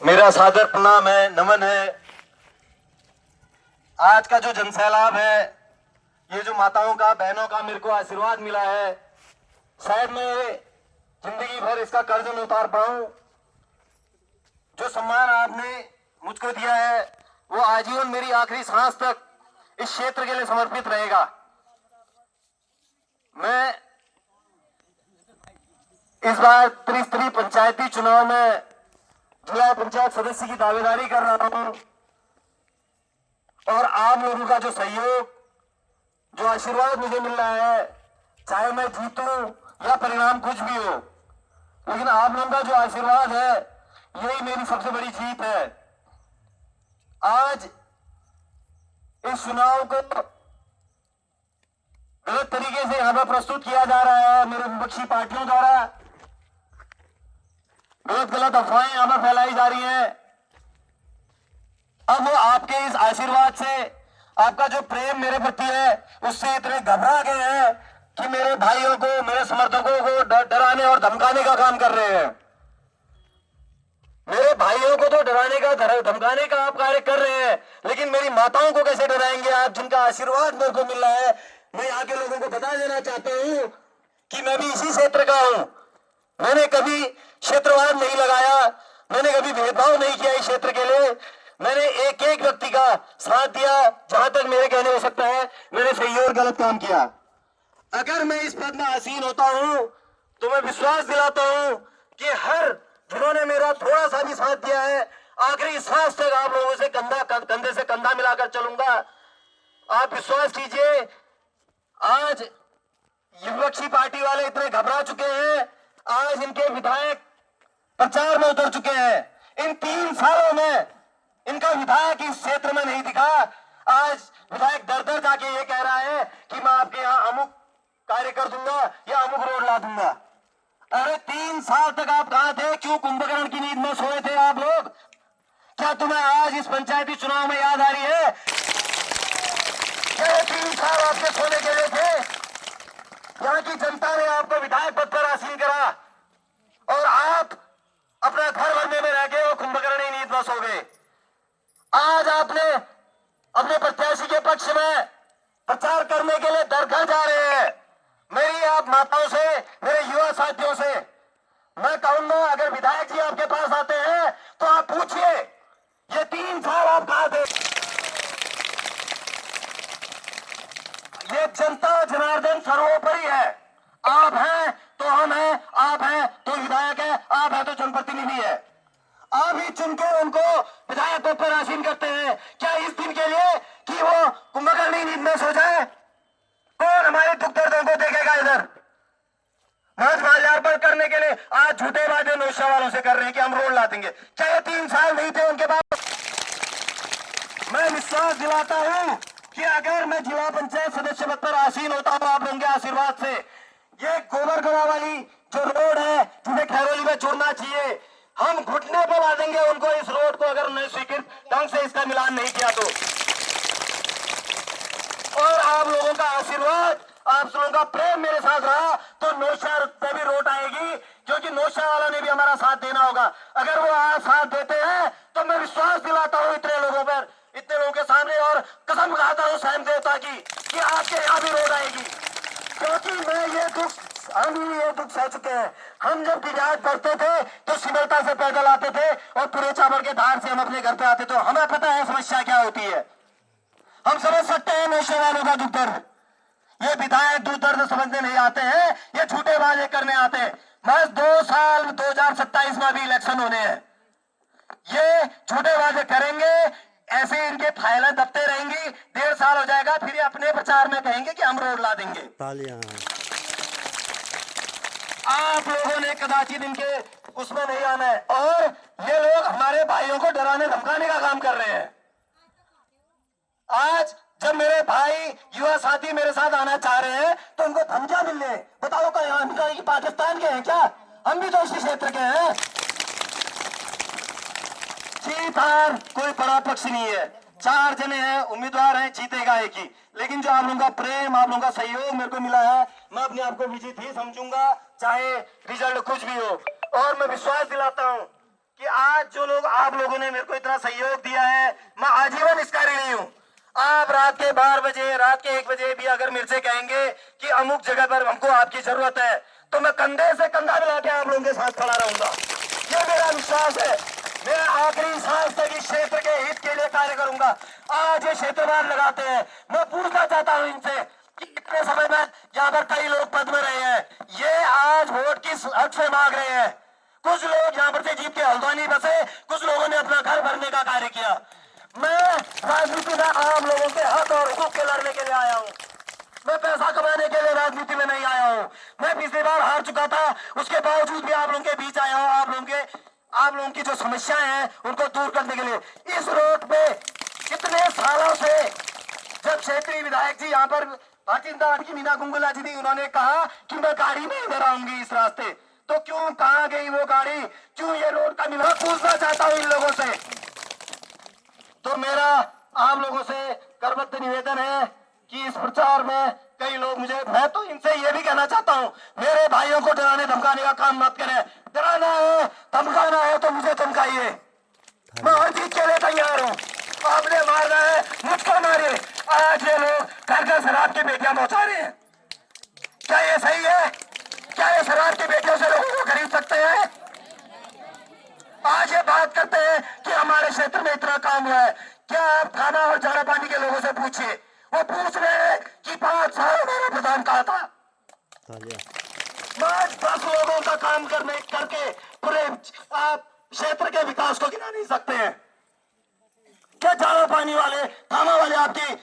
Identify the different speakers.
Speaker 1: मेरा सादर प्रणाम है, नमन है। आज का जो जनसैलाब है, ये जो माताओं का, बहनों का मेरे को आशीर्वाद मिला है, शायद मैं जिंदगी भर इसका कर्ज न उतार पाऊं। जो सम्मान आपने मुझको दिया है वो आजीवन मेरी आखिरी सांस तक इस क्षेत्र के लिए समर्पित रहेगा। मैं इस बार त्रिस्तरीय पंचायती चुनाव में जिला पंचायत सदस्य की दावेदारी कर रहा हूं और आप लोगों का जो सहयोग, जो आशीर्वाद मुझे मिल रहा है, चाहे मैं जीतूं या परिणाम कुछ भी हो, लेकिन आप लोगों का जो आशीर्वाद है यही मेरी सबसे बड़ी जीत है। आज इस चुनाव को गलत तरीके से यहां पर प्रस्तुत किया जा रहा है, मेरे विपक्षी पार्टियों द्वारा गलत अफवाहें यहां पर फैलाई जा रही हैं। अब वो आपके इस आशीर्वाद से, आपका जो प्रेम मेरे प्रति है, उससे इतने घबरा गए हैं कि मेरे भाइयों को, मेरे समर्थकों को डराने और धमकाने का काम कर रहे हैं। मेरे भाइयों को तो डराने का, धमकाने का आप कार्य कर रहे हैं, लेकिन मेरी माताओं को कैसे डराएंगे आप, जिनका आशीर्वाद मेरे को मिल रहा है। मैं यहाँ के लोगों को बता देना चाहता हूँ कि मैं भी इसी क्षेत्र का हूँ। मैंने कभी क्षेत्रवाद नहीं लगाया, मैंने कभी भेदभाव नहीं किया इस क्षेत्र के लिए। मैंने एक एक व्यक्ति का साथ दिया, जहां तक मेरे कहने हो सकता है मैंने सही और गलत काम किया। अगर मैं इस पद में आसीन होता हूं तो मैं विश्वास दिलाता हूं कि हर जिन्होंने मेरा थोड़ा सा भी साथ दिया है, आखिरी सांस तक आप लोगों से कंधे से कंधा मिलाकर चलूंगा। आप विश्वास कीजिए, आज विपक्षी पार्टी वाले इतने घबरा चुके हैं, आज इनके विधायक प्रचार में उतर चुके हैं। इन 3 सालों में इनका विधायक इस क्षेत्र में नहीं दिखा। आज विधायक दर दर जाके ये कह रहा है कि मैं आपके यहाँ अमुक कार्य कर दूंगा या अमुक रोड ला दूंगा। अरे 3 साल तक आप कहां थे? क्यों कुंभकर्ण की नींद में सोए थे आप लोग? क्या तुम्हें आज इस पंचायती चुनाव में याद आ रही है? क्या 3 साल आपके सोने के लिए थे? यहाँ की जनता ने आपको विधायक पद पर आसीन करा और आप अपना घर भरने में रह गए और कुंभकर्ण नींद में सो गए। आज आपने अपने प्रत्याशी के पक्ष में प्रचार करने के लिए दर घर जा रहे हैं। मेरी आप माताओं से, मेरे युवा साथियों से मैं कहूंगा, अगर विधायक जी आपके पास आते हैं तो आप पूछिए ये 3 साल आप कहां थे? ये जनता जनार्दन सर्वोपरि है। आप हैं तो हम हैं, आप हैं तो विधायक है, आप हैं तो जनप्रतिनिधि है। आप ही चुन के उनको विधायक पद पर आसीन करते हैं। क्या इस दिन के लिए कि वो कुंभकर्ण नींद में सो जाए? कौन हमारे दुख दर्दों को देखेगा? इधर मंच माल्यार्पण करने के लिए आज झूठे वादे नौशा वालों से कर रहे हैं कि हम रोड ला देंगे। क्या ये 3 साल नहीं थे उनके पास? मैं विश्वास दिलाता हूं कि अगर मैं जिला पंचायत सदस्य पद पर आसीन होता हूं आप लोगों के आशीर्वाद से, ये गोबरगढ़ा वाली जो रोड है जिसे खैरोली में जोड़ना चाहिए, हम घुटने पर ला देंगे उनको इस रोड को, अगर नहीं स्वीकृत ढंग से इसका मिलान नहीं किया तो। और आप लोगों का आशीर्वाद, आप लोगों का प्रेम मेरे साथ रहा तो नौशहर पे भी रोड आएगी, क्योंकि नौशहर वालों ने भी हमारा साथ देना होगा। अगर वो आज साथ देते हैं तो मैं विश्वास दिलाता हूं इतने लोगों पर, इतने लोगों के सामने, और कसम खाता हूं स्वयं देवता की कि आपके यहाँ भी रोड आएगी। क्योंकि हम ये दुख सह चुके हैं। हम जब गिरिराज पढ़ते थे तो सिमलता से पैदल आते थे और पूरे चावल के धार से हम अपने घर पे आते थे। हमें पता है समस्या क्या होती है, हम समझ सकते हैं नशे वालों का दुख दर्द। ये विधायक दुख दर्द समझने नहीं आते हैं, ये झूठे वादे करने आते हैं। बस 2 साल 2027 में भी इलेक्शन होने हैं, ये झूठे वादे करेंगे, ऐसे इनके फाइलें दबते रहेंगी। 1.5 साल हो जाएगा, फिर ये अपने प्रचार में कहेंगे कि हम रोड ला देंगे। आप लोगों ने कदाचित इनके उसमें नहीं आना है, और ये लोग हमारे भाइयों को डराने धमकाने का काम कर रहे हैं। आज जब मेरे भाई युवा साथी मेरे साथ आना चाह रहे हैं तो उनको धमकियां मिल रही है। बताओ क्या हम पाकिस्तान के हैं क्या? हम भी तो इसी क्षेत्र के हैं। जीत हार कोई बड़ा पक्ष नहीं है, 4 जने हैं, उम्मीदवार हैं, जीतेगा एक ही। लेकिन जो आप लोगों का प्रेम, आप लोगों का सहयोग मेरे को मिला है, मैं अपने आप को विजित ही समझूंगा, चाहे रिजल्ट कुछ भी हो। और मैं विश्वास दिलाता हूं कि आज जो लोग आप लोगों ने मेरे को इतना सहयोग दिया है, मैं आजीवन इसका ऋणी हूं। आप रात के 12 बजे, रात के 1 बजे भी अगर मेरे से कहेंगे कि अमुक जगह पर हमको आपकी जरूरत है, तो मैं कंधे से कंधा मिला के आप लोगों के साथ खड़ा रहूंगा। ये मेरा विश्वास है। मैं आखिरी सांस तक इस क्षेत्र के हित के लिए कार्य करूंगा। आज ये क्षेत्रवाद लगाते हैं, मैं पूछना चाहता हूं इनसे कि इतने समय में यहाँ पर कई लोग पद में रहे हैं, ये आज वोट किस हक से मांग रहे हैं? कुछ लोग यहाँ पर से जीत के हल्द्वानी बसे, कुछ लोगों ने अपना घर भरने का कार्य किया। मैं राजनीति में आम लोगों के हक और हुकूक के लड़ने के लिए आया हूँ। मैं पैसा कमाने के लिए राजनीति में नहीं आया हूँ। मैं पिछली बार हार चुका था, उसके बावजूद भी आप लोगों के बीच आया हूँ। आप लोगों की जो समस्याएं हैं उनको दूर करने के लिए। इस रोड पे कितने सालों से, जब क्षेत्रीय विधायक जी यहाँ पर भारतीय जनता पार्टी की मीना गुंगुला जी थी, उन्होंने कहा कि मैं गाड़ी नहीं इधर आऊंगी इस रास्ते, तो क्यों, कहाँ गई वो गाड़ी? क्यों ये रोड का मिला? पूछना चाहता हूँ इन लोगों से। तो मेरा आप लोगों से करबद्ध निवेदन है कि इस प्रचार में कई लोग मैं तो इनसे ये भी कहना चाहता हूँ, मेरे भाइयों को डराने धमकाने का काम मत करें। डराना है, धमकाना है तो मुझे धमकाइए, मैं हर चीज के लिए तैयार हूँ। आपने मारना है, मुझको मारिए। आज ये लोग घर घर शराब की बेटियां पहुंचा रहे हैं, क्या ये सही है? क्या ये शराब की बेटियों से लोगों को खरीद सकते हैं? आज ये बात करते हैं कि हमारे क्षेत्र में इतना काम हुआ है। क्या आप थाना और झाड़ा पानी के लोगों से पूछिए, वो पूछ रहे हैं कि 5 साल हमारा प्रधान कहा था। मैं 10 लोगों का काम करके पूरे आप क्षेत्र के विकास को गिना नहीं सकते हैं। क्या झाड़ा पानी वाले, थाना वाले आपकी